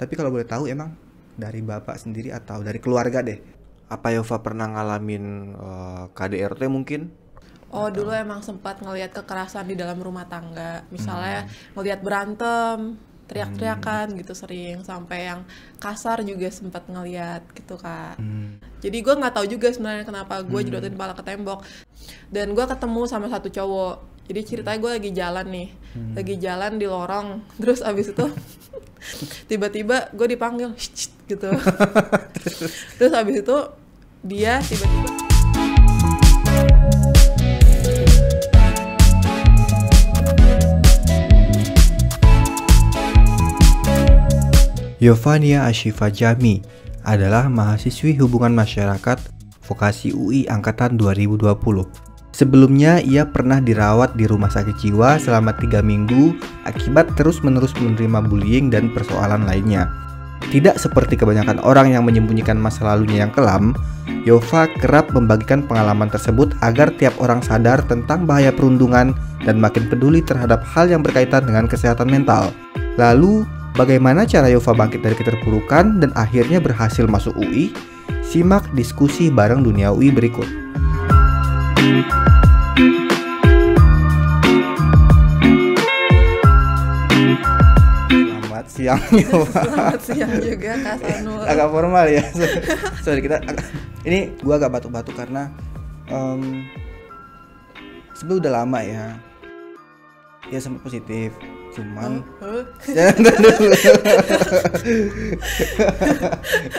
Tapi kalau boleh tahu emang dari bapak sendiri atau dari keluarga deh? Apa Yova pernah ngalamin KDRT mungkin? Oh, dulu emang sempat ngelihat kekerasan di dalam rumah tangga. Misalnya ngelihat berantem, teriak-teriakan gitu sering. Sampai yang kasar juga sempat ngelihat gitu, Kak. Jadi gue nggak tahu juga sebenarnya kenapa gue jedotin kepala ke tembok. Dan gue ketemu sama satu cowok. Jadi ceritanya gue lagi jalan nih. Lagi jalan di lorong. Terus abis itu tiba-tiba gue dipanggil gitu. Terus abis itu dia tiba-tiba Yovania Ashifa Jami adalah mahasiswi hubungan masyarakat vokasi UI angkatan 2020. Sebelumnya ia pernah dirawat di rumah sakit jiwa selama 3 minggu akibat terus-menerus menerima bullying dan persoalan lainnya. Tidak seperti kebanyakan orang yang menyembunyikan masa lalunya yang kelam, Yova kerap membagikan pengalaman tersebut agar tiap orang sadar tentang bahaya perundungan dan makin peduli terhadap hal yang berkaitan dengan kesehatan mental. Lalu, bagaimana cara Yova bangkit dari keterpurukan dan akhirnya berhasil masuk UI? Simak diskusi bareng Dunia UI berikut. Selamat siang Yova. Selamat siang juga Kak Sanul. Agak formal ya. Sorry ini gua agak batuk-batuk karena sebenarnya udah lama ya. Ya sempat positif. Cuman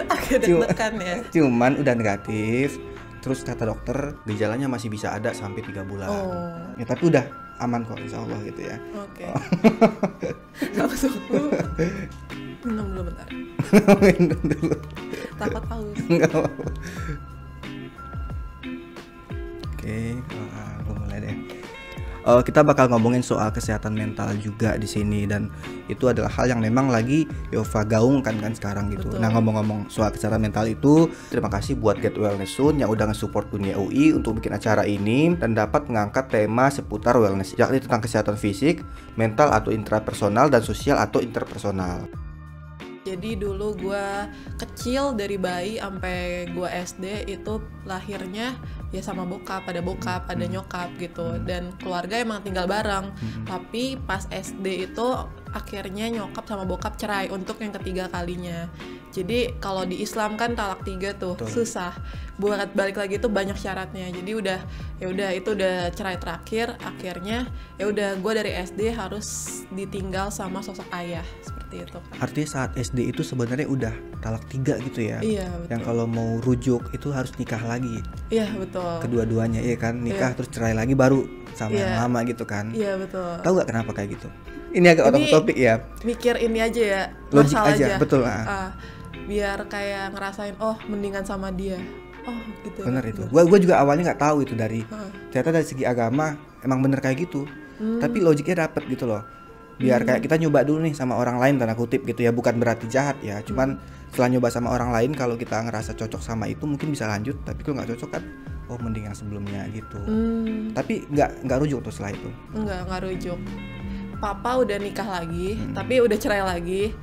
agak deg-degan ya. Cuman udah negatif. Terus kata dokter gejalanya masih bisa ada sampai 3 bulan. Ya tapi udah aman kok insya Allah gitu ya. Oke. Langsung minum dulu bentar. Minum dulu. Takut haus. Enggak apa-apa. Oke, gue mulai deh. Kita bakal ngomongin soal kesehatan mental juga di sini dan itu adalah hal yang memang lagi Yova gaungkan kan sekarang gitu. Betul. Nah ngomong-ngomong soal kesehatan mental itu, terima kasih buat Get Wellness Soon yang udah nge-support Dunia UI untuk bikin acara ini dan dapat mengangkat tema seputar wellness, yakni tentang kesehatan fisik, mental atau intrapersonal dan sosial atau interpersonal. Jadi dulu gue kecil dari bayi sampai gue SD itu lahirnya ya sama bokap, ada nyokap gitu. Dan keluarga emang tinggal bareng. Tapi pas SD itu akhirnya nyokap sama bokap cerai untuk yang ketiga kalinya. Jadi kalau di Islam kan talak 3 tuh. Betul. Susah. Buat balik lagi tuh banyak syaratnya. Jadi itu udah cerai terakhir. Akhirnya ya udah gue dari SD harus ditinggal sama sosok ayah seperti itu. Artinya saat SD itu sebenarnya udah talak 3 gitu ya. Iya, betul. Yang kalau mau rujuk itu harus nikah lagi. Iya, betul. Kedua-duanya ya kan, nikah terus cerai lagi baru sama yang lama gitu kan. Iya, betul. Tahu gak kenapa kayak gitu? Ini agak out of topic ya. Mikir ini aja ya, logik aja, betul. Biar kayak ngerasain mendingan sama dia. Gitu. Bener itu. Gue juga awalnya nggak tahu itu ternyata dari segi agama emang bener kayak gitu. Tapi logiknya dapet gitu loh. Biar kayak kita nyoba dulu nih sama orang lain tanda kutip gitu ya, bukan berarti jahat ya. Cuman setelah nyoba sama orang lain kalau kita ngerasa cocok sama itu mungkin bisa lanjut. Tapi kalau nggak cocok kan, mending yang sebelumnya gitu. Tapi nggak rujuk tuh setelah itu. Nggak rujuk. Papa udah nikah lagi, tapi udah cerai lagi.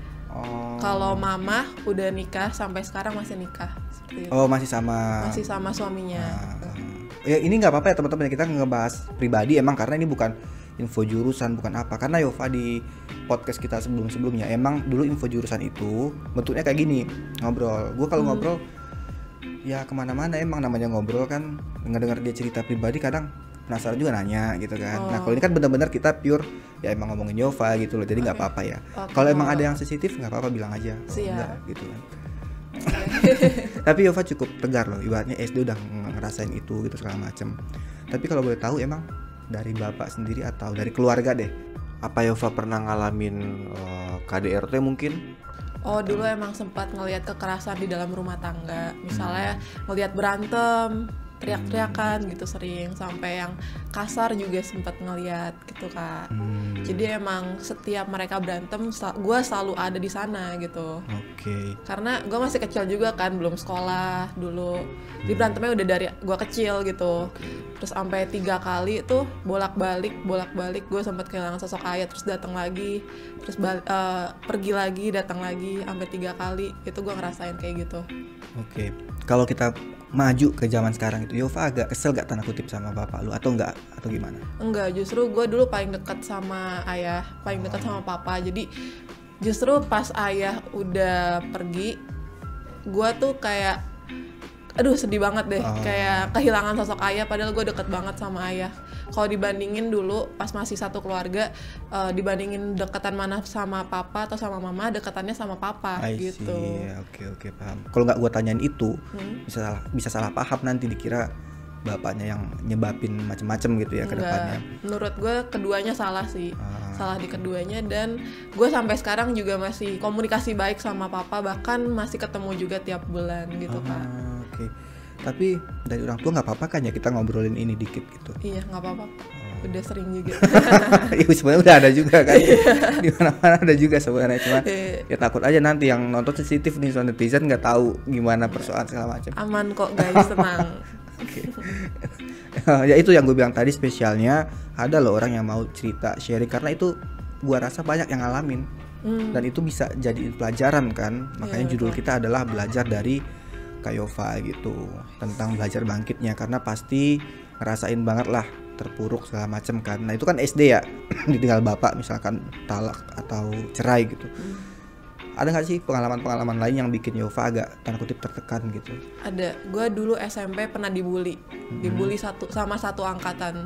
Kalau mama udah nikah sampai sekarang masih nikah seperti itu. Masih sama suaminya. Ya ini nggak apa-apa ya teman-teman, kita ngebahas pribadi emang karena ini bukan info jurusan, bukan apa. Karena Yova di podcast kita sebelumnya emang dulu info jurusan itu bentuknya kayak gini, ngobrol. Gue kalau ngobrol ya kemana-mana, emang namanya ngobrol kan, denger dia cerita pribadi kadang penasaran juga nanya gitu kan. Nah kalau ini kan benar-benar kita pure ya emang ngomongin Yova gitu loh, jadi nggak apa-apa ya. Kalau emang ada yang sensitif nggak apa-apa bilang aja. Enggak gitu kan. Tapi Yova cukup tegar loh, ibaratnya SD udah ngerasain itu gitu segala macem. Tapi kalau boleh tahu emang dari bapak sendiri atau dari keluarga deh, apa Yova pernah ngalamin KDRT mungkin? Dulu emang sempat ngelihat kekerasan di dalam rumah tangga. Misalnya ngelihat berantem, teriak-teriakan gitu, sering sampai yang kasar juga sempat ngeliat gitu Kak. Jadi emang setiap mereka berantem gue selalu ada di sana gitu. Karena gue masih kecil juga kan, belum sekolah dulu. Jadi berantemnya udah dari gue kecil gitu. Terus sampai 3 kali tuh bolak-balik gue sempat kehilangan sosok ayah, terus datang lagi, terus pergi lagi, datang lagi, sampai 3 kali itu gue ngerasain kayak gitu. Kalau kita maju ke zaman sekarang itu, Yova agak kesel gak tanda kutip sama bapak lu atau enggak, atau gimana? Enggak, justru gue dulu paling dekat sama ayah, paling dekat sama papa. Jadi justru pas ayah udah pergi, gue tuh kayak aduh sedih banget deh, kayak kehilangan sosok ayah, padahal gue deket banget sama ayah. Kalau dibandingin dulu pas masih satu keluarga, dibandingin dekatan mana sama papa atau sama mama, dekatannya sama papa gitu. Oke, paham. Kalau nggak gue tanyain itu, bisa salah paham, nanti dikira bapaknya yang nyebabin macem-macem gitu ya ke depannya. Menurut gue keduanya salah sih, salah di keduanya, dan gue sampai sekarang juga masih komunikasi baik sama papa, bahkan masih ketemu juga tiap bulan gitu kan. Tapi dari orang tua nggak apa-apa kan ya kita ngobrolin ini dikit gitu? Iya, nggak apa-apa, udah sering juga. Iya, sebenarnya udah ada juga kan, di mana-mana ada juga sebenarnya, cuma ya takut aja nanti yang nonton sensitif nih, soal netizen nggak tahu gimana persoalan segala macam. Aman kok guys, tenang. Ya itu yang gue bilang tadi, spesialnya ada loh orang yang mau cerita, sharing, karena itu gue rasa banyak yang ngalamin dan itu bisa jadi pelajaran kan. Makanya judul kita adalah belajar dari Kak Yova gitu, tentang belajar bangkitnya, karena pasti ngerasain banget lah terpuruk segala macam kan. Nah itu kan SD ya, ditinggal bapak misalkan talak atau cerai gitu. Ada nggak sih pengalaman-pengalaman lain yang bikin Yova agak tanda kutip tertekan gitu? Ada, gue dulu SMP pernah dibully sama satu angkatan.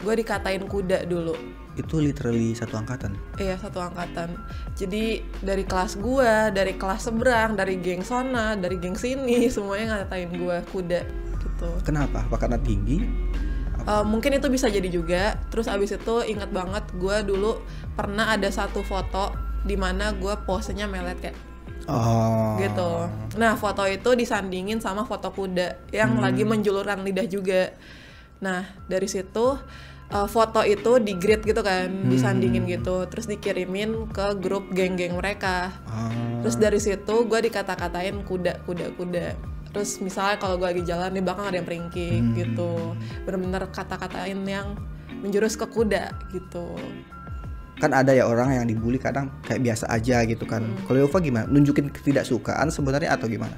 Gue dikatain kuda dulu. Itu literally satu angkatan? Iya, satu angkatan. Jadi dari kelas gue, dari kelas seberang, dari geng sana, dari geng sini, semuanya ngatain gue kuda gitu. Kenapa? Apa karena tinggi? Mungkin itu bisa jadi juga. Terus abis itu ingat banget gue dulu pernah ada satu foto di mana gue posenya melet kayak gitu. Nah foto itu disandingin sama foto kuda yang lagi menjulurkan lidah juga. Nah dari situ foto itu di grid gitu kan, disandingin gitu, terus dikirimin ke grup geng-geng mereka. Terus dari situ gue dikata-katain kuda. Terus misalnya kalau gue lagi jalan di belakang ada yang peringkik gitu, bener-bener kata-katain yang menjurus ke kuda gitu. Kan ada ya orang yang dibully kadang kayak biasa aja gitu kan. Kalau Yova gimana? Nunjukin ketidaksukaan sebenarnya atau gimana?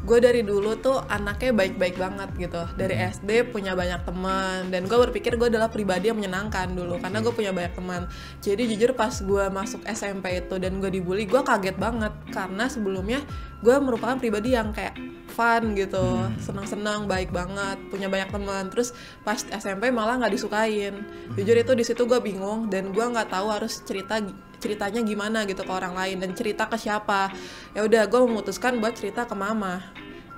Gue dari dulu tuh anaknya baik-baik banget gitu. Dari SD punya banyak teman, dan gue berpikir gue adalah pribadi yang menyenangkan dulu karena gue punya banyak teman. Jadi jujur pas gue masuk SMP itu dan gue dibully, gue kaget banget karena sebelumnya gue merupakan pribadi yang kayak fun gitu, senang-senang, baik banget, punya banyak teman. Terus pas SMP malah nggak disukain. Jujur itu di situ gue bingung dan gue nggak tahu harus ceritanya gimana gitu ke orang lain dan cerita ke siapa. Ya udah gue memutuskan buat cerita ke mama.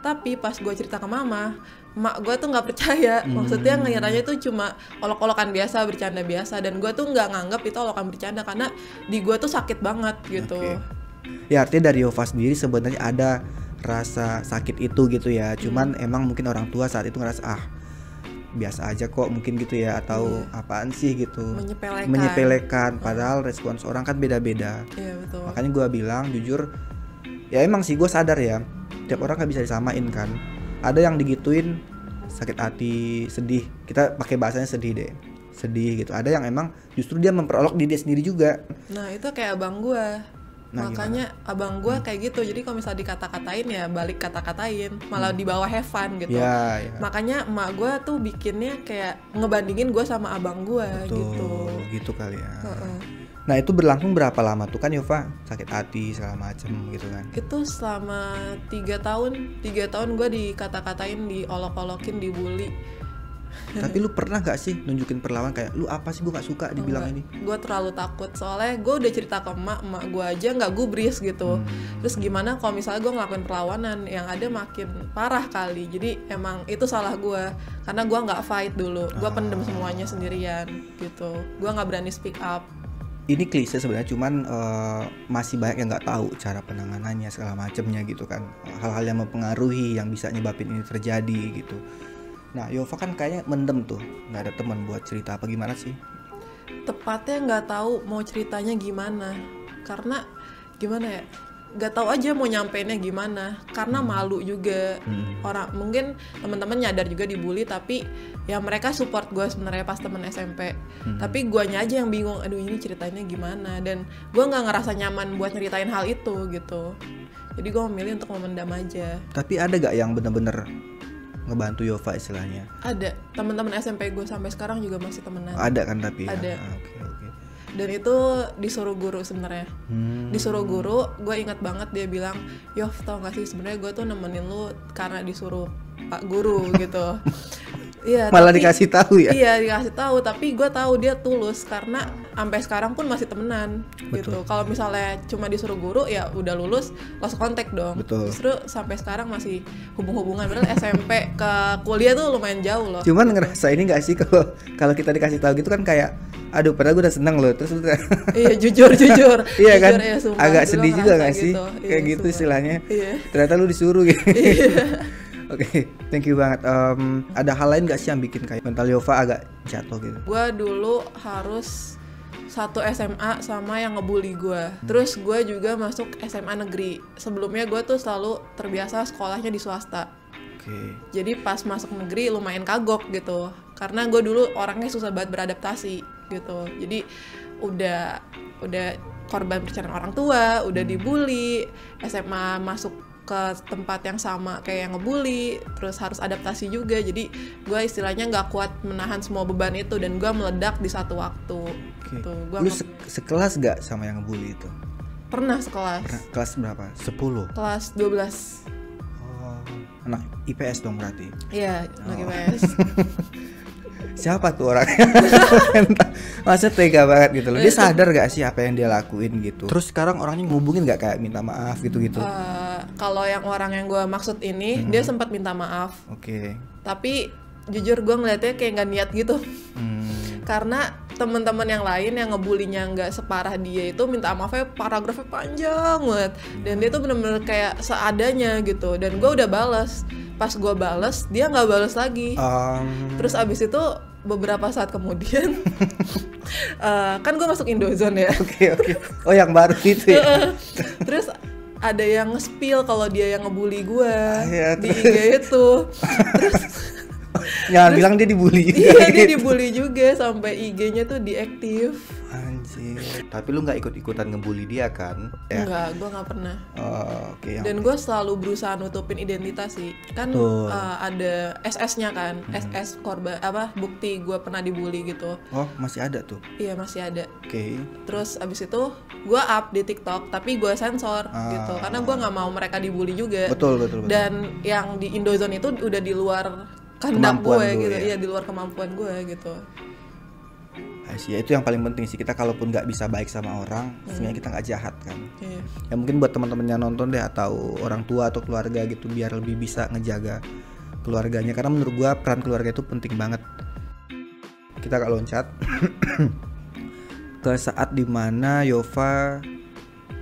Tapi pas gue cerita ke mama, mak gue tuh nggak percaya. Maksudnya ngiranya itu cuma olok-olokan biasa, bercanda biasa, dan gue tuh nggak nganggap itu olokan bercanda karena di gue tuh sakit banget gitu. Ya artinya dari Yova sendiri sebenarnya ada rasa sakit itu gitu ya. Cuman emang mungkin orang tua saat itu ngerasa biasa aja kok mungkin gitu ya, atau apaan sih gitu, menyepelekan padahal respons orang kan beda-beda. Betul. Makanya gue bilang jujur ya, emang sih gue sadar ya tiap orang gak bisa disamain kan. Ada yang digituin sakit hati, sedih, kita pakai bahasanya sedih gitu. Ada yang emang justru dia memperolok diri dia sendiri juga. Nah itu kayak abang gue. Makanya gimana? Abang gue kayak gitu. Jadi kalau misalnya dikata-katain ya balik kata-katain, malah di bawah have fun gitu. Makanya emak gue tuh bikinnya kayak ngebandingin gue sama abang gue gitu kali ya. Nah itu berlangsung berapa lama tuh kan Yova sakit hati segala macem gitu kan? Itu selama 3 tahun gue dikata-katain, diolok-olokin, dibully. Tapi lu pernah gak sih nunjukin perlawanan kayak lu apa sih, gue gak suka dibilang ini? Gue terlalu takut, soalnya gue udah cerita ke emak gue aja gak gubris gitu. Terus gimana kalau misalnya gue ngelakuin perlawanan, yang ada makin parah kali. Jadi emang itu salah gue, karena gue gak fight dulu, gue pendem semuanya sendirian gitu. Gue gak berani speak up. Ini klise sebenarnya, cuman masih banyak yang nggak tahu cara penanganannya segala macamnya gitu kan, hal-hal yang mempengaruhi yang bisa nyebabin ini terjadi gitu. Nah Yova kan kayaknya mendem tuh, nggak ada teman buat cerita apa gimana sih? Tepatnya nggak tahu mau ceritanya gimana, karena gimana ya, nggak tahu aja mau nyampeinnya gimana, karena malu juga. Orang mungkin teman-teman nyadar juga dibully, tapi ya mereka support gue sebenarnya pas temen SMP. Tapi guanya aja yang bingung, aduh ini ceritanya gimana, dan gue nggak ngerasa nyaman buat nyeritain hal itu gitu. Jadi gue memilih untuk memendam aja. Tapi ada gak yang bener-bener ngebantu Yova istilahnya? Ada, teman-teman SMP gue sampai sekarang juga masih temenan. Ada kan tapi ya? Ada. Oke. Dan itu disuruh guru sebenarnya. Disuruh guru, gue ingat banget dia bilang, Yov tau gak sih sebenarnya gue tuh nemenin lu karena disuruh Pak Guru gitu. Iya, Malah tapi, dikasih tahu ya? Iya dikasih tahu, tapi gue tahu dia tulus karena sampai sekarang pun masih temenan. Gitu. Kalau misalnya cuma disuruh guru ya udah lulus lost contact dong. Betul. Justru sampai sekarang masih hubung-hubungan. Padahal SMP ke kuliah tuh lumayan jauh loh. Cuman ngerasa ini nggak sih kalau kita dikasih tahu gitu kan kayak, aduh padahal gue udah seneng loh, terus udah iya jujur iya kan, ya, sumpah, agak sedih juga nggak sih gitu. kayak Iya, gitu sumpah. istilahnya. Iya. Ternyata lu disuruh gitu. Iya. Oke, thank you banget. Ada hal lain gak sih yang bikin kayak mental Yova agak jatuh gitu? Gue dulu harus satu SMA sama yang ngebully gue. Terus gue juga masuk SMA negeri. Sebelumnya gue tuh selalu terbiasa sekolahnya di swasta. Oke. Jadi pas masuk negeri lumayan kagok gitu. Karena gue dulu orangnya susah banget beradaptasi gitu. Jadi udah korban perceraian orang tua, udah dibully, SMA masuk ke tempat yang sama kayak yang ngebully, terus harus adaptasi juga. Jadi gue istilahnya nggak kuat menahan semua beban itu dan gue meledak di satu waktu. Oke. Tuh, Lu sekelas gak sama yang ngebully itu? pernah sekelas. Kelas berapa? 10? Kelas 12. Oh, anak IPS dong berarti. Iya, anak Oh. IPS. Siapa tuh orangnya? Masa tega banget gitu loh. Dia sadar gak sih apa yang dia lakuin gitu? Terus sekarang orangnya ngubungin gak kayak minta maaf gitu-gitu? Kalau yang orang yang gue maksud ini, dia sempat minta maaf. Oke. Tapi jujur gue ngeliatnya kayak nggak niat gitu. Karena teman-teman yang lain yang ngebulinya nggak separah dia itu minta maafnya paragrafnya panjang banget. Dan dia tuh bener-bener kayak seadanya gitu. Dan gue udah balas. Pas gue balas, dia nggak balas lagi. Terus abis itu beberapa saat kemudian, kan gue masuk Indozone ya. Oke. Oh yang baru itu ya? Terus ada yang nge-spill kalau dia yang ngebully gue Ya, di IG itu. Jangan bilang dia dibully juga. Iya, dia gitu. dibully juga sampai IG-nya tuh diaktif. Anjir. Tapi lu nggak ikut-ikutan ngebully dia kan? Ya? Enggak, gue nggak pernah. Oh, oke. Dan gue selalu berusaha nutupin identitas sih. Kan Betul. ada SS-nya kan, SS korban apa bukti gue pernah dibully gitu. Oh masih ada tuh? Iya masih ada. Oke. Terus abis itu gue up di TikTok, tapi gue sensor gitu, karena gue nggak mau mereka dibully juga. Betul. Dan yang di Indozone itu udah di luar kehendak Kemampuan gue lu, gitu, ya? iya di luar kemampuan gue gitu. Ya itu yang paling penting sih, kita kalaupun nggak bisa baik sama orang, sebenarnya kita nggak jahat kan. Iya. Ya mungkin buat teman-teman yang nonton deh atau orang tua atau keluarga gitu biar lebih bisa ngejaga keluarganya, karena menurut gua peran keluarga itu penting banget. Kita agak loncat ke saat dimana Yova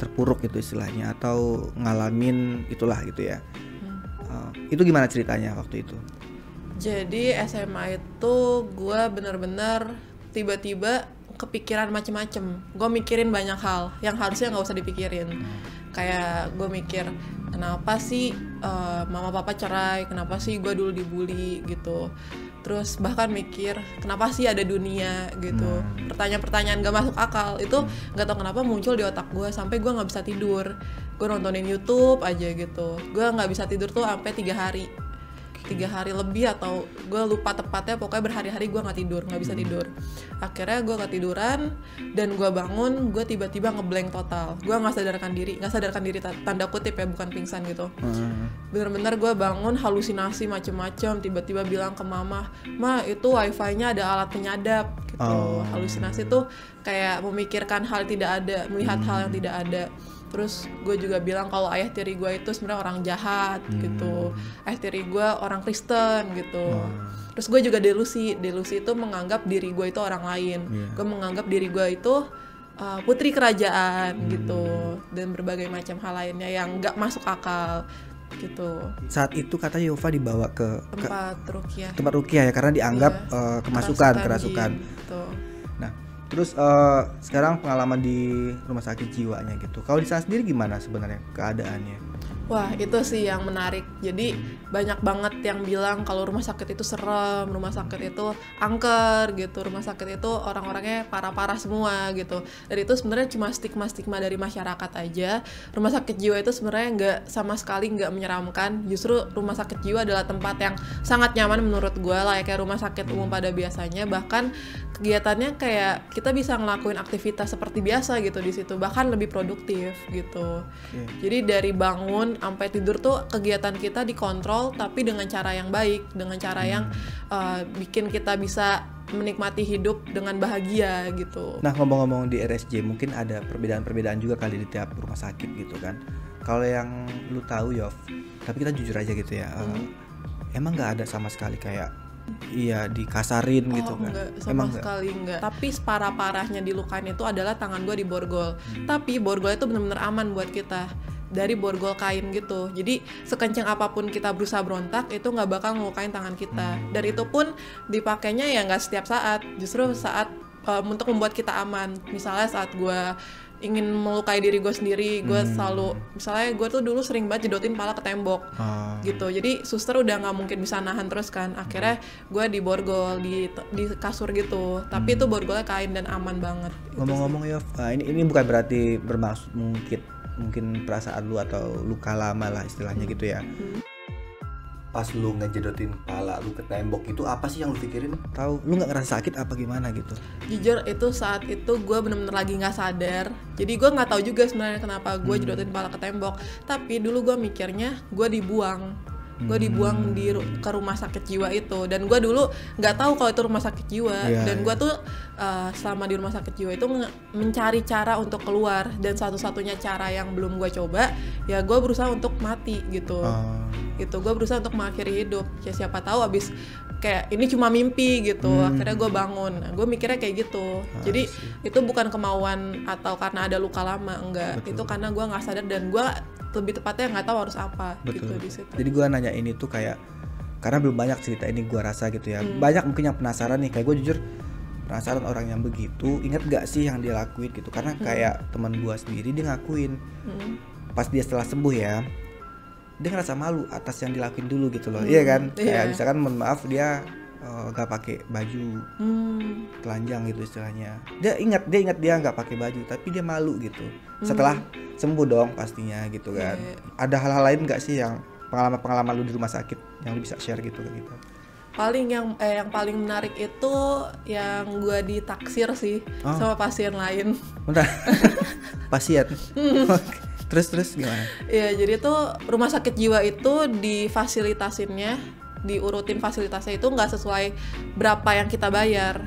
terpuruk gitu istilahnya atau ngalamin itulah gitu ya. Itu gimana ceritanya waktu itu? Jadi SMA itu gue bener-bener tiba-tiba kepikiran macem-macem. Gue mikirin banyak hal yang harusnya nggak usah dipikirin. Kayak gue mikir, kenapa sih mama papa cerai, kenapa sih gue dulu dibully gitu. Terus bahkan mikir, kenapa sih ada dunia gitu. Pertanyaan-pertanyaan gak masuk akal itu gak tau kenapa muncul di otak gue sampai gue gak bisa tidur. Gue nontonin YouTube aja gitu. Gue gak bisa tidur tuh sampai 3 hari. 3 hari lebih atau gue lupa tepatnya, pokoknya berhari-hari gue nggak tidur, nggak bisa tidur. Akhirnya gue ketiduran dan gue bangun, gue tiba-tiba ngeblank total. Gue nggak sadarkan diri tanda kutip ya, bukan pingsan gitu. Bener-bener gue bangun halusinasi macem-macem, tiba-tiba bilang ke mama, ma itu wifi-nya ada alat penyadap gitu. Halusinasi tuh kayak memikirkan hal tidak ada, melihat hal yang tidak ada. Terus gue juga bilang kalau ayah tiri gue itu sebenarnya orang jahat gitu, ayah tiri gue orang Kristen gitu. Terus gue juga delusi itu menganggap diri gue itu orang lain. Gue menganggap diri gue itu putri kerajaan gitu, dan berbagai macam hal lainnya yang nggak masuk akal. gitu. Saat itu katanya Yova dibawa ke Tempat ruqyah. tempat ruqyah ya karena dianggap kerasukan. jin, gitu. Nah, terus sekarang pengalaman di rumah sakit jiwanya gitu. Kalau di sana sendiri gimana sebenarnya keadaannya? Wah, itu sih yang menarik. Jadi banyak banget yang bilang kalau rumah sakit itu serem, rumah sakit itu angker gitu, rumah sakit itu orang-orangnya parah-parah semua gitu. Dan itu sebenarnya cuma stigma-stigma dari masyarakat aja. Rumah sakit jiwa itu sebenarnya nggak sama sekali nggak menyeramkan. Justru rumah sakit jiwa adalah tempat yang sangat nyaman menurut gue, layaknya rumah sakit umum pada biasanya. Bahkan kegiatannya kayak kita bisa ngelakuin aktivitas seperti biasa gitu di situ, bahkan lebih produktif gitu. Jadi dari bangun sampai tidur tuh kegiatan kita dikontrol tapi dengan cara yang baik, dengan cara yang bikin kita bisa menikmati hidup dengan bahagia gitu. Nah, ngomong-ngomong di RSJ mungkin ada perbedaan-perbedaan juga kali di tiap rumah sakit gitu kan. Kalau yang lu tahu Yov, tapi kita jujur aja gitu ya, emang nggak ada sama sekali kayak dikasarin gitu kan? Enggak, sama sekali enggak. Tapi separah-parahnya dilukain itu adalah tangan gue diborgol. Tapi borgol itu benar-benar aman buat kita. Dari borgol kain gitu. Jadi sekencang apapun kita berusaha berontak itu nggak bakal ngelukain tangan kita. Dan itu pun dipakainya ya nggak setiap saat. Justru saat untuk membuat kita aman. Misalnya saat gue ingin melukai diri gue sendiri, gue selalu, misalnya gue tuh dulu sering banget jedotin pala ke tembok gitu. Jadi suster udah nggak mungkin bisa nahan terus kan. Akhirnya gue diborgol di kasur gitu. Tapi itu borgolnya kain dan aman banget. Ngomong-ngomong Yov, ini bukan berarti bermaksud mungkin perasaan lu atau luka lama lah istilahnya gitu ya. Pas lu ngejedotin kepala lu ke tembok itu apa sih yang lu pikirin? Tahu lu nggak ngerasa sakit apa gimana gitu? Jujur itu saat itu gue bener-bener lagi nggak sadar. Jadi gue nggak tahu juga sebenarnya kenapa gue jedotin kepala ke tembok. Tapi dulu gue mikirnya gue dibuang. Gue dibuang ke rumah sakit jiwa itu. Dan gue dulu nggak tahu kalau itu rumah sakit jiwa. Dan gue tuh selama di rumah sakit jiwa itu mencari cara untuk keluar. Dan satu-satunya cara yang belum gue coba ya gue berusaha untuk mati gitu. Gitu, gue berusaha untuk mengakhiri hidup. Ya siapa tahu abis kayak ini cuma mimpi gitu. Akhirnya gue bangun. Nah, gue mikirnya kayak gitu. Jadi itu bukan kemauan atau karena ada luka lama, enggak. Betul. Itu karena gue nggak sadar dan gue lebih tepatnya nggak tahu harus apa. Betul. Gitu di situ. Jadi gue nanya ini tuh kayak karena belum banyak cerita ini gue rasa gitu ya. Banyak mungkin yang penasaran nih. Kayak gue jujur penasaran orang yang begitu ingat gak sih yang dia lakuin gitu. Karena kayak teman gue sendiri dia ngakuin pas dia setelah sembuh ya, dia ngerasa malu atas yang dilakuin dulu gitu loh. Iya kan? Kayak misalkan mohon maaf dia gak pakai baju telanjang gitu istilahnya. Dia ingat dia nggak pakai baju tapi dia malu gitu. Setelah sembuh dong pastinya gitu kan. Ada hal-hal lain nggak sih yang pengalaman lu di rumah sakit yang lu bisa share gitu ke kita? Paling yang paling menarik itu yang gue ditaksir sih sama pasien lain. Bentar. Pasien. Terus gimana? Iya, jadi tuh rumah sakit jiwa itu difasilitasinnya, diurutin fasilitasnya itu nggak sesuai berapa yang kita bayar,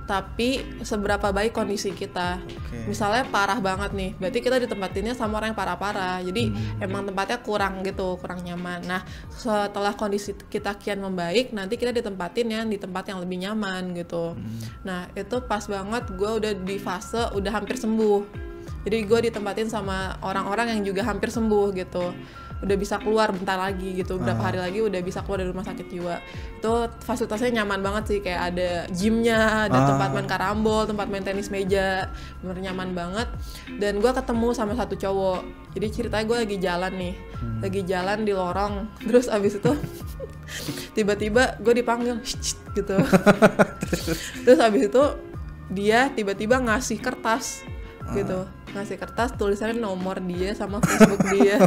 tapi seberapa baik kondisi kita. Misalnya parah banget nih, berarti kita ditempatinnya sama orang yang parah-parah. Jadi emang tempatnya kurang nyaman. Nah, setelah kondisi kita kian membaik, nanti kita ditempatin di tempat yang lebih nyaman gitu. Nah, itu pas banget gue udah di fase udah hampir sembuh. Jadi gue ditempatin sama orang-orang yang juga hampir sembuh gitu. Udah bisa keluar bentar lagi gitu, beberapa hari lagi udah bisa keluar dari rumah sakit jiwa. Itu fasilitasnya nyaman banget sih, kayak ada gymnya, ada tempat main karambol, tempat main tenis meja, bener nyaman banget. Dan gue ketemu sama satu cowok. Jadi ceritanya gue lagi jalan nih, lagi jalan di lorong, terus abis itu tiba-tiba gue dipanggil gitu. Terus abis itu dia tiba-tiba ngasih kertas gitu, ngasih kertas tulisannya nomor dia sama Facebook dia.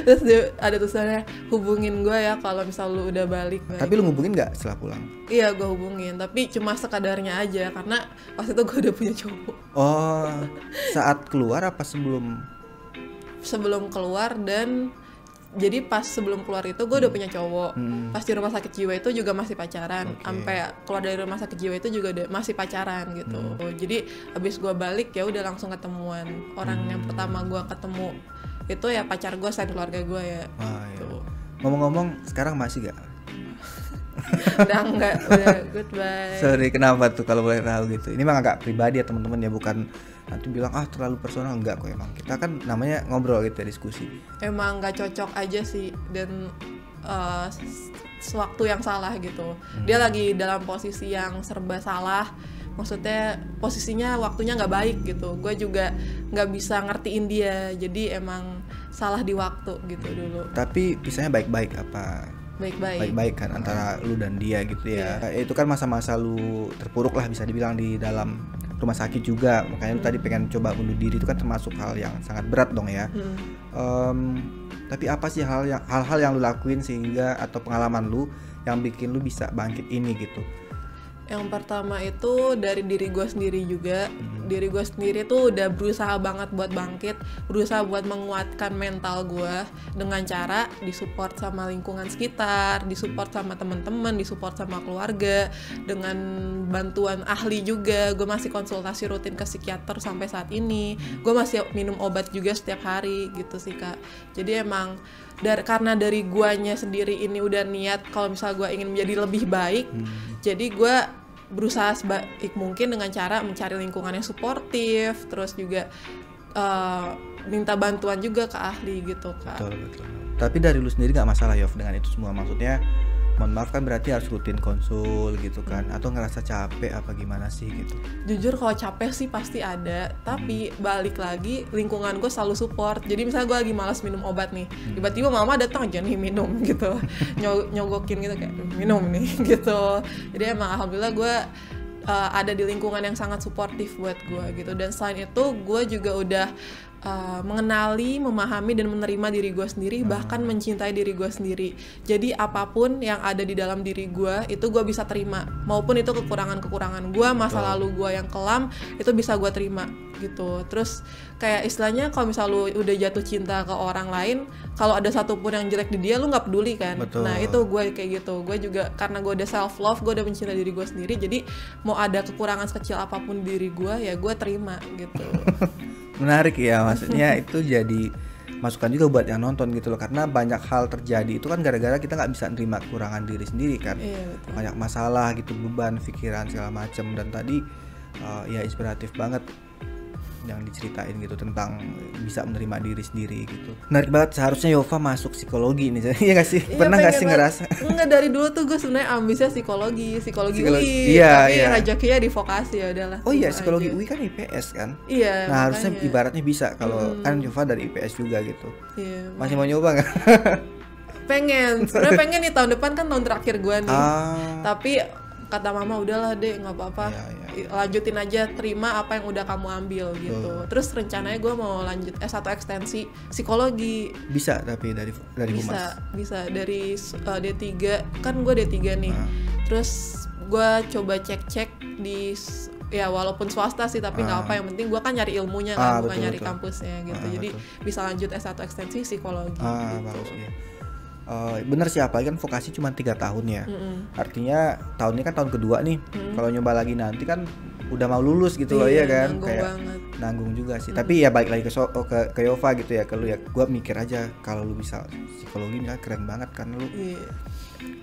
Terus dia ada tulisannya hubungin gue ya kalau misal lu udah balik. Tapi lu ngubungin nggak setelah pulang? Iya, gue hubungin, tapi cuma sekadarnya aja karena pas itu gue udah punya cowok. Saat keluar apa sebelum? Sebelum keluar, dan jadi pas sebelum keluar itu gue udah punya cowok. Pas di rumah sakit jiwa itu juga masih pacaran. Sampai keluar dari rumah sakit jiwa itu juga masih pacaran gitu. Jadi abis gue balik ya udah langsung ketemuan. Orang yang pertama gue ketemu itu ya pacar gue selain keluarga gue ya. Iya. Ngomong-ngomong sekarang masih gak? Udah enggak, udah goodbye. Sorry, kenapa tuh kalau boleh tahu gitu? Ini mah agak pribadi ya teman-teman ya, bukan nanti bilang terlalu personal. Enggak kok, emang kita kan namanya ngobrol gitu ya, diskusi. Emang nggak cocok aja sih, dan sewaktu yang salah gitu. Dia lagi dalam posisi yang serba salah, maksudnya posisinya waktunya nggak baik gitu. Gue juga nggak bisa ngertiin dia, jadi emang salah di waktu gitu dulu. Tapi pisahnya baik-baik apa? Baik-baik kan antara lu dan dia gitu ya. Itu kan masa-masa lu terpuruk lah bisa dibilang di dalam rumah sakit juga, makanya lu tadi pengen coba bunuh diri, itu kan termasuk hal yang sangat berat dong ya. Tapi apa sih hal-hal yang lu lakuin sehingga, atau pengalaman lu yang bikin lu bisa bangkit ini gitu? Yang pertama itu dari diri gue sendiri juga. Diri gue sendiri tuh udah berusaha banget buat bangkit, berusaha buat menguatkan mental gue dengan cara disupport sama lingkungan sekitar, disupport sama teman-teman, disupport sama keluarga, dengan bantuan ahli juga. Gue masih konsultasi rutin ke psikiater sampai saat ini. Gue masih minum obat juga setiap hari gitu sih Kak. Jadi emang karena dari guanya sendiri ini udah niat kalau misal gue ingin menjadi lebih baik, jadi gue berusaha sebaik mungkin dengan cara mencari lingkungan yang suportif, terus juga minta bantuan juga ke ahli gitu Kak. Betul. Tapi dari lu sendiri nggak masalah Yov dengan itu semua? Maksudnya mohon maaf kan berarti harus rutin konsul gitu kan, atau ngerasa capek apa gimana sih gitu? Jujur kalau capek sih pasti ada, tapi balik lagi lingkungan gue selalu support. Jadi misalnya gue lagi malas minum obat nih, tiba-tiba mama datang aja nih minum gitu, nyogokin gitu kayak minum nih gitu. Jadi emang alhamdulillah gue ada di lingkungan yang sangat suportif buat gue gitu. Dan selain itu gue juga udah mengenali, memahami dan menerima diri gue sendiri, bahkan mencintai diri gue sendiri. Jadi apapun yang ada di dalam diri gue itu gue bisa terima, maupun itu kekurangan gue, masa lalu gue yang kelam itu bisa gue terima gitu. Terus kayak istilahnya kalau misal lu udah jatuh cinta ke orang lain, kalau ada satupun yang jelek di dia lu nggak peduli kan. Betul. Nah itu gue kayak gitu. Gue juga karena gue udah self love, gue udah mencintai diri gue sendiri, jadi mau ada kekurangan sekecil apapun di diri gue ya gue terima gitu. Menarik ya, maksudnya itu jadi masukan juga buat yang nonton gitu loh, karena banyak hal terjadi itu kan gara-gara kita nggak bisa nerima kekurangan diri sendiri kan. Iya, betul. Banyak masalah gitu, beban pikiran segala macam. Dan tadi ya inspiratif banget yang diceritain gitu tentang bisa menerima diri sendiri gitu. Menarik banget. Seharusnya Yova masuk psikologi nih. Iya gak sih? Pernah gak sih ngerasa? Enggak, dari dulu tuh gue sebenarnya ambisnya psikologi UI. Iya, tapi iya. rezekinya di vokasi, ya udahlah. Oh iya, psikologi UI kan IPS kan? Iya. Nah, harusnya ibaratnya bisa kalau kan Yova dari IPS juga gitu. Iya. Masih mau nyoba nggak? Sebenarnya pengen nih, tahun depan kan tahun terakhir gue nih. Tapi kata mama udahlah deh, nggak apa-apa, lanjutin aja, terima apa yang udah kamu ambil gitu. Terus rencananya gue mau lanjut S1 ekstensi psikologi. Bisa tapi dari Humas? Bisa dari D3, kan gue D3 nih. Terus gue coba cek di ya walaupun swasta sih, tapi nggak apa, yang penting gue kan nyari ilmunya kan, bukan nyari kampusnya gitu. Jadi bisa lanjut S1 ekstensi psikologi gitu. Bagus ya. Bener sih, apalagi kan vokasi cuma 3 tahun ya. Artinya tahun ini kan tahun kedua nih. Kalau nyoba lagi nanti kan udah mau lulus gitu loh ya kan. Kayak banget. Nanggung juga sih. Tapi ya balik lagi ke Yova gitu ya, ke lu ya. Gua mikir aja kalau lu bisa psikologi kan keren banget kan lu.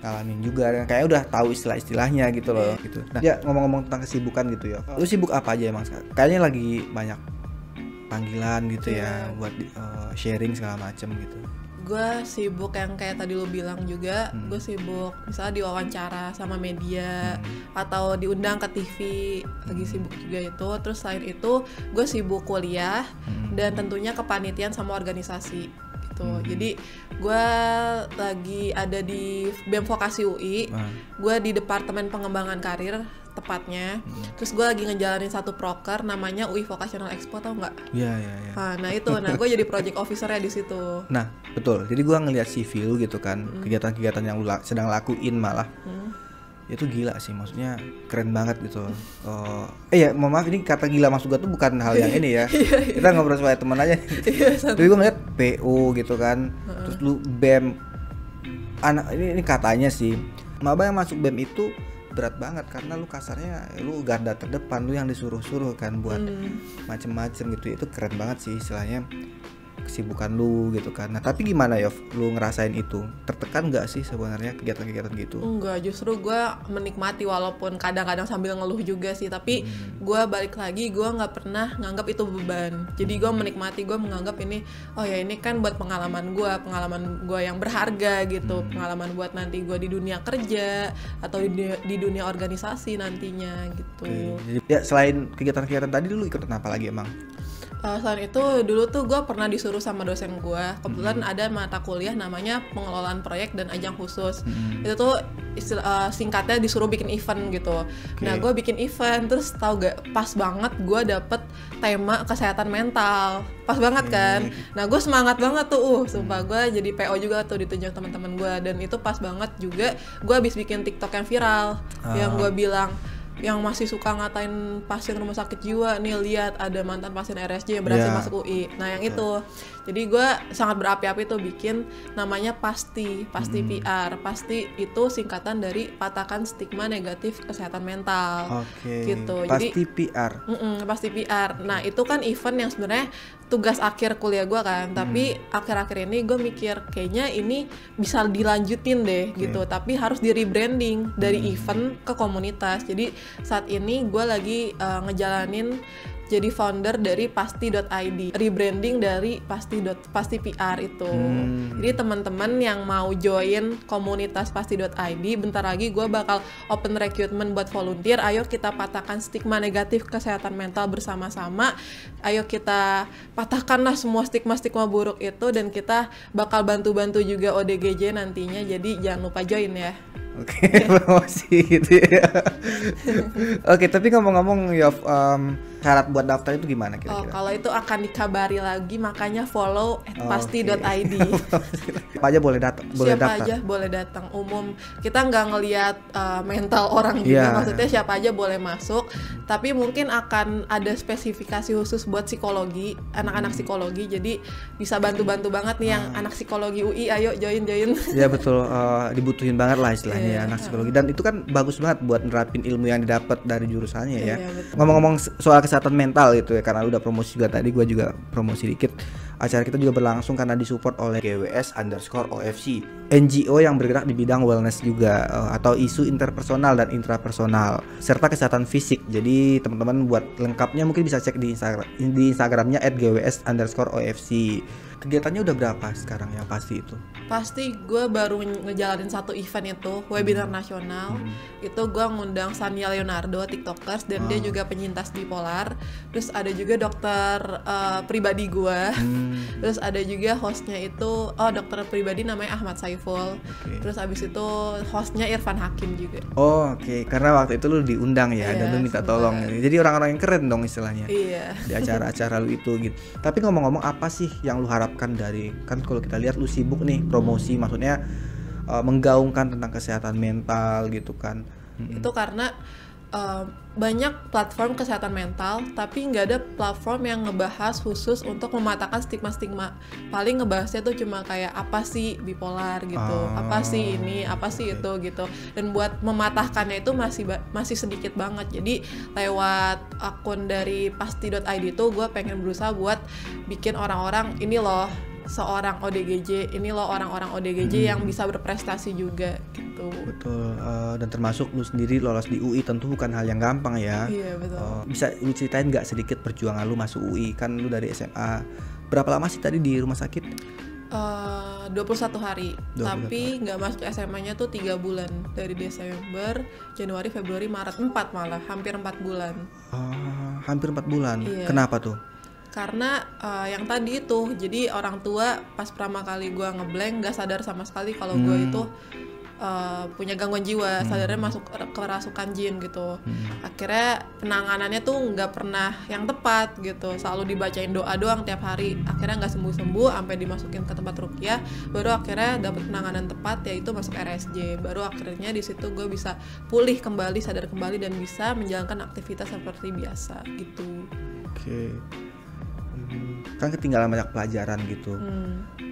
Ngalamin juga dan kayak udah tahu istilah-istilahnya gitu loh gitu. Nah, ya ngomong-ngomong tentang kesibukan gitu ya. Lu sibuk apa aja emang sekarang? Kayaknya lagi banyak panggilan gitu ya buat sharing segala macem gitu. Gue sibuk yang kayak tadi lo bilang juga, gue sibuk misalnya diwawancara sama media atau diundang ke TV, lagi sibuk juga itu. Terus selain itu gue sibuk kuliah dan tentunya kepanitiaan sama organisasi gitu. Jadi gue lagi ada di BEM Vokasi UI, gue di Departemen Pengembangan Karir tepatnya. Terus gue lagi ngejalanin satu proker namanya UI Vocational Expo, tau nggak? Iya. Nah itu, gue jadi project officer-nya di situ. Nah betul. Jadi gue ngeliat CV lu gitu kan, kegiatan-kegiatan yang lu sedang lakuin malah. Itu gila sih, maksudnya keren banget gitu. Ya mohon maaf, ini kata gila maksud gue tuh bukan hal yang ini ya. Kita ngobrol supaya teman aja. Tapi gue ngeliat PO gitu kan, terus lu BEM. Ini katanya sih, maba yang masuk BEM itu berat banget karena lu kasarnya lu garda terdepan, lu yang disuruh-suruh kan buat macem-macem gitu. Itu keren banget sih istilahnya. kesibukan lu gitu kan. Nah tapi gimana Yov, lu ngerasain itu? Tertekan nggak sih sebenarnya kegiatan-kegiatan gitu? Enggak, justru gue menikmati walaupun kadang-kadang sambil ngeluh juga sih. Tapi gue balik lagi, gue nggak pernah nganggap itu beban. Jadi gue menikmati, gue menganggap ini, oh ya ini kan buat pengalaman gue yang berharga gitu. Pengalaman buat nanti gue di dunia kerja atau di dunia organisasi nantinya gitu. Jadi ya selain kegiatan-kegiatan tadi dulu ikut apa lagi emang? Selain itu dulu tuh gue pernah disuruh sama dosen gue, kebetulan ada mata kuliah namanya pengelolaan proyek dan ajang khusus. Itu tuh singkatnya disuruh bikin event gitu. Nah gue bikin event, terus tau gak, pas banget gue dapet tema kesehatan mental, pas banget kan. Nah gue semangat banget tuh, sumpah gue jadi PO juga tuh ditunjuk teman-teman gue, dan itu pas banget juga gue habis bikin TikTok yang viral, yang gue bilang yang masih suka ngatain pasien rumah sakit jiwa nih, lihat ada mantan pasien RSJ yang berhasil masuk UI. Nah yang itu, jadi gue sangat berapi-api tuh bikin namanya Pasti PR. Pasti itu singkatan dari patahkan stigma negatif kesehatan mental. Gitu. Pasti Jadi PR. Pasti PR. Nah itu kan event yang sebenarnya tugas akhir kuliah gue kan, tapi akhir-akhir ini gue mikir kayaknya ini bisa dilanjutin deh gitu, tapi harus di rebranding dari event ke komunitas. Jadi saat ini gue lagi ngejalanin jadi founder dari pasti.id, rebranding dari pasti PR itu. Jadi teman-teman yang mau join komunitas pasti.id, bentar lagi gue bakal open recruitment buat volunteer. Ayo kita patahkan stigma negatif kesehatan mental bersama-sama. Ayo kita patahkanlah semua stigma-stigma buruk itu, dan kita bakal bantu-bantu juga ODGJ nantinya. Jadi jangan lupa join ya. Oke, promosi gitu ya. Oke, tapi ngomong-ngomong Yov, syarat buat daftar itu gimana kira-kira? Kalau itu akan dikabari lagi, makanya follow @pasti.id. Siapa aja boleh datang, Siapa aja boleh datang, umum. Kita nggak ngelihat mental orang juga, maksudnya siapa aja boleh masuk. Tapi mungkin akan ada spesifikasi khusus buat psikologi, anak-anak psikologi. Jadi bisa bantu-bantu banget nih yang anak psikologi UI, ayo join. Ya betul, dibutuhin banget lah istilahnya anak psikologi, dan itu kan bagus banget buat nerapin ilmu yang didapat dari jurusannya ya. Ngomong-ngomong soal kesehatan mental gitu ya, karena lu udah promosi juga tadi, gue juga promosi dikit. Acara kita juga berlangsung karena disupport oleh GWS_OFC, NGO yang bergerak di bidang wellness juga, atau isu interpersonal dan intrapersonal serta kesehatan fisik. Jadi teman-teman buat lengkapnya mungkin bisa cek di Instagramnya @GWS_OFC. Kegiatannya udah berapa sekarang yang pasti itu? Pasti gue baru ngejalanin satu event itu, webinar nasional. Itu gue ngundang Sania Leonardo, tiktokers, dan dia juga penyintas bipolar. Terus ada juga dokter pribadi gue. Terus ada juga hostnya itu, dokter pribadi namanya Ahmad Saiful. Terus abis itu hostnya Irfan Hakim juga. Oke. Karena waktu itu lu diundang ya, dan lu minta tolong. Jadi orang-orang yang keren dong istilahnya. Di acara-acara lu itu gitu. Tapi ngomong-ngomong, apa sih yang lu harapkan dari, kan kalau kita lihat lu sibuk nih promosi, maksudnya menggaungkan tentang kesehatan mental gitu kan. Itu karena banyak platform kesehatan mental, tapi nggak ada platform yang ngebahas khusus untuk mematahkan stigma-stigma. Paling ngebahasnya tuh cuma kayak apa sih bipolar gitu, apa sih ini, apa sih itu gitu. Dan buat mematahkannya itu masih sedikit banget. Jadi lewat akun dari pasti.id itu gue pengen berusaha buat bikin orang-orang, ini loh seorang ODGJ, ini loh orang-orang ODGJ yang bisa berprestasi juga gitu. Betul, dan termasuk lu sendiri lolos di UI tentu bukan hal yang gampang ya. Iya betul. Bisa lu ceritain nggak sedikit perjuangan lu masuk UI? Kan lu dari SMA. Berapa lama sih tadi di rumah sakit? 21 hari, tapi nggak masuk SMA-nya tuh 3 bulan, dari Desember, Januari, Februari, Maret, 4 malah, hampir 4 bulan. Hampir 4 bulan. Iya. Kenapa tuh? Karena yang tadi itu, jadi orang tua pas pertama kali gue ngeblank, gak sadar sama sekali kalau gue itu punya gangguan jiwa, sadarnya masuk kerasukan jin gitu. Akhirnya penanganannya tuh nggak pernah yang tepat gitu, selalu dibacain doa doang tiap hari. Akhirnya nggak sembuh sampai dimasukin ke tempat ruqyah, baru akhirnya dapat penanganan tepat, yaitu masuk RSJ. Baru akhirnya di situ gue bisa pulih kembali, sadar kembali, dan bisa menjalankan aktivitas seperti biasa gitu. Oke. Kan ketinggalan banyak pelajaran gitu.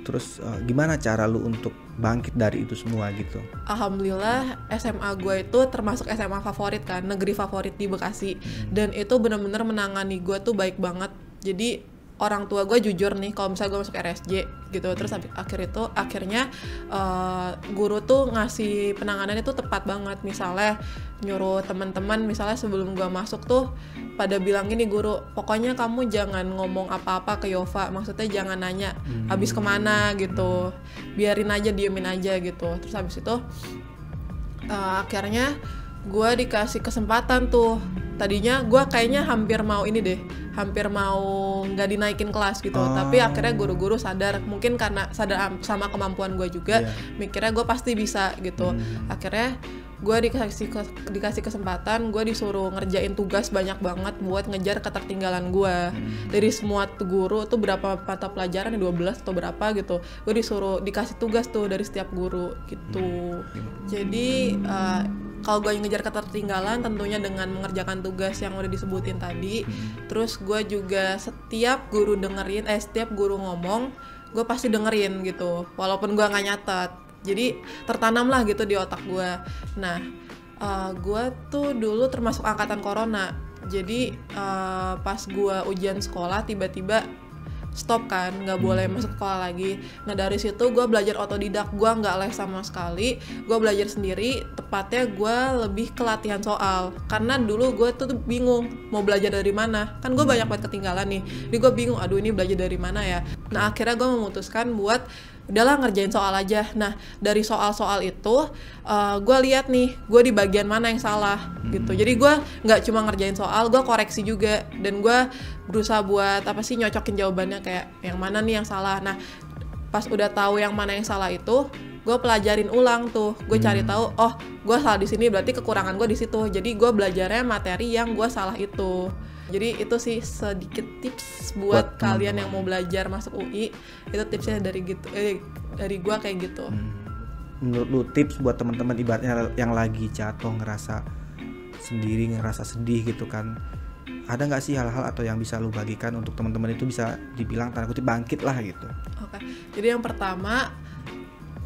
Terus gimana cara lu untuk bangkit dari itu semua gitu? Alhamdulillah SMA gue itu termasuk SMA favorit kan, negeri favorit di Bekasi. Dan itu benar-benar menangani gue tuh baik banget. Jadi orang tua gue jujur nih kalau misalnya gue masuk RSJ gitu. Terus akhirnya guru tuh ngasih penanganan itu tepat banget. Misalnya nyuruh teman-teman, misalnya sebelum gue masuk tuh pada bilang gini, guru pokoknya kamu jangan ngomong apa-apa ke Yova, maksudnya jangan nanya habis kemana gitu, biarin aja, diemin aja gitu. Terus habis itu akhirnya gue dikasih kesempatan tuh. Tadinya gue kayaknya hampir mau nggak dinaikin kelas gitu, tapi akhirnya guru-guru sadar, mungkin karena sadar sama kemampuan gue juga, mikirnya gue pasti bisa gitu. Akhirnya gue dikasih kesempatan, gue disuruh ngerjain tugas banyak banget buat ngejar ketertinggalan gue. Dari semua guru tuh berapa mata pelajaran, 12 atau berapa gitu, gue dikasih tugas tuh dari setiap guru gitu. Jadi kalau gue ngejar ketertinggalan tentunya dengan mengerjakan tugas yang udah disebutin tadi. Terus gue juga setiap guru ngomong, gue pasti dengerin gitu, walaupun gue nggak nyatet. Jadi tertanam lah gitu di otak gue. Nah, gue tuh dulu termasuk angkatan corona. Jadi pas gue ujian sekolah tiba-tiba stop kan, nggak boleh masuk sekolah lagi. Nah dari situ gue belajar otodidak, gue nggak les sama sekali, gue belajar sendiri. Tepatnya gue lebih ke latihan soal, karena dulu gue tuh bingung mau belajar dari mana, kan gue banyak banget ketinggalan nih. Jadi gue bingung, aduh ini belajar dari mana ya. Nah akhirnya gue memutuskan buat udahlah ngerjain soal aja. Nah dari soal-soal itu gue lihat nih gue di bagian mana yang salah gitu. Jadi gue nggak cuma ngerjain soal, gue koreksi juga, dan gue berusaha buat nyocokin jawabannya kayak yang mana nih yang salah. Nah pas udah tahu yang mana yang salah itu, gue pelajarin ulang tuh, gue cari tahu, oh gue salah di sini, berarti kekurangan gue di situ. Jadi gue belajarnya materi yang gue salah itu. Jadi itu sih sedikit tips buat kalian yang mau belajar masuk UI. Itu tipsnya dari gue kayak gitu. Menurut lu tips buat teman-teman ibaratnya yang lagi jatuh, ngerasa sendiri, ngerasa sedih gitu kan, ada nggak sih hal-hal atau yang bisa lu bagikan untuk teman-teman itu bisa dibilang tanda kutip bangkit lah gitu? Oke. Jadi yang pertama,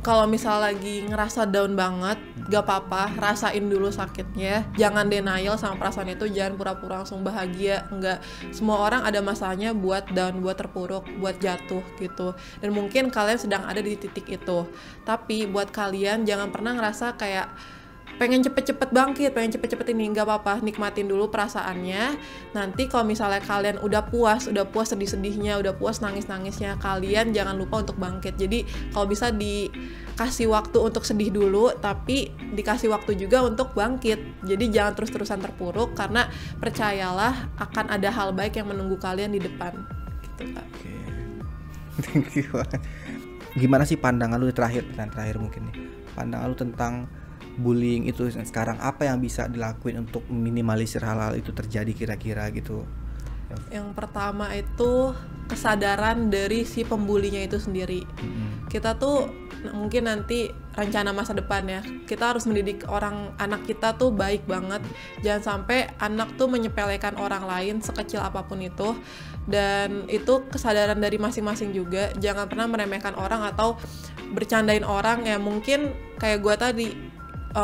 kalau misal lagi ngerasa down banget, gak apa-apa, rasain dulu sakitnya. Jangan denial sama perasaan itu, jangan pura-pura langsung bahagia. Enggak, semua orang ada masanya buat down, buat terpuruk, buat jatuh gitu. Dan mungkin kalian sedang ada di titik itu. Tapi buat kalian jangan pernah ngerasa kayak pengen cepet-cepet bangkit, pengen cepet-cepet ini, nggak apa-apa, nikmatin dulu perasaannya. Nanti kalau misalnya kalian udah puas sedih-sedihnya, udah puas nangis-nangisnya, kalian jangan lupa untuk bangkit. Jadi kalau bisa dikasih waktu untuk sedih dulu, tapi dikasih waktu juga untuk bangkit. Jadi jangan terus-terusan terpuruk, karena percayalah akan ada hal baik yang menunggu kalian di depan. Gitu Kak. Oke. Thank you. Gimana sih pandangan lu terakhir mungkin nih, pandangan lu tentang bullying itu sekarang, apa yang bisa dilakuin untuk minimalisir hal-hal itu terjadi kira-kira gitu? Yang pertama itu kesadaran dari si pembulinya itu sendiri. Kita tuh mungkin nanti rencana masa depan ya, kita harus mendidik anak kita tuh baik banget. Jangan sampai anak tuh menyepelekan orang lain sekecil apapun itu. Dan itu kesadaran dari masing-masing juga. Jangan pernah meremehkan orang atau bercandain orang ya. Mungkin kayak gue tadi,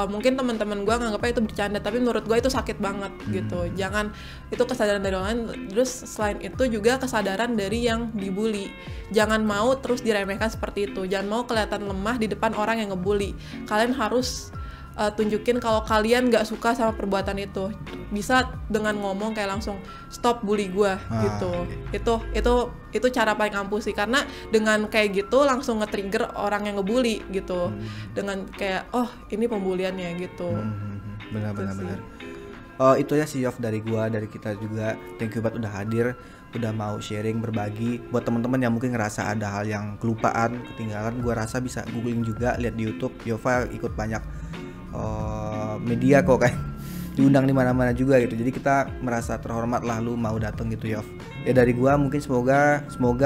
mungkin teman-teman gue nganggapnya itu bercanda, tapi menurut gue itu sakit banget gitu. Jangan, itu kesadaran dari orang lain. Terus selain itu juga kesadaran dari yang dibully. Jangan mau terus diremehkan seperti itu. Jangan mau kelihatan lemah di depan orang yang ngebully. Kalian harus tunjukin kalau kalian nggak suka sama perbuatan itu. Bisa dengan ngomong kayak langsung stop bully gue gitu. Itu cara paling ampuh sih, karena dengan kayak gitu langsung nge-trigger orang yang ngebully gitu. Dengan kayak oh ini pembuliannya gitu. Benar. Itu ya sih Yof dari gua, dari kita juga. Thank you banget udah hadir, udah mau sharing, berbagi. Buat teman-teman yang mungkin ngerasa ada hal yang kelupaan, ketinggalan, gua rasa bisa googling juga, lihat di YouTube. Yova ikut banyak media kok, kayak diundang di mana-mana juga gitu. Jadi kita merasa terhormat lah lu mau datang gitu Yof. Ya dari gua mungkin semoga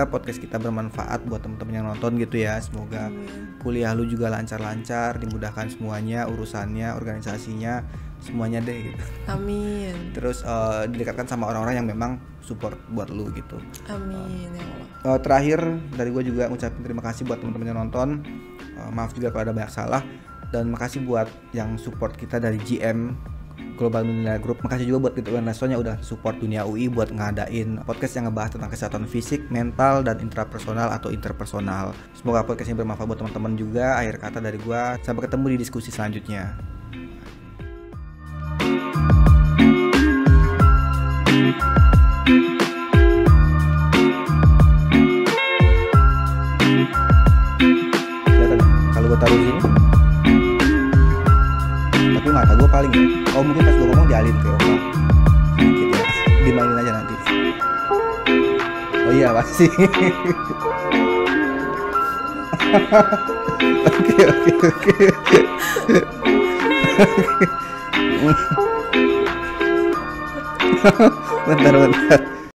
podcast kita bermanfaat buat teman-teman yang nonton gitu ya. Semoga kuliah lu juga lancar-lancar, dimudahkan semuanya, urusannya, organisasinya, semuanya deh gitu. Amin. Terus didekatkan sama orang-orang yang memang support buat lu gitu. Amin ya Allah. Terakhir dari gua juga ngucapin terima kasih buat teman-teman yang nonton. Maaf juga kalau ada banyak salah. Dan makasih buat yang support kita dari GM Global Millennial Group. Makasih juga buat Ridwan Lesonya udah support Dunia UI buat ngadain podcast yang ngebahas tentang kesehatan fisik, mental, dan intrapersonal atau interpersonal. Semoga podcast ini bermanfaat buat teman-teman juga. Akhir kata dari gua, sampai ketemu di diskusi selanjutnya. Kelihatan kalau gua taruh sini, tapi mata gue paling ya. Oh mungkin pas gue ngomong dialin ke Oka gitu ya, dimainin aja nanti. Oh iya pasti. Oke. Bentar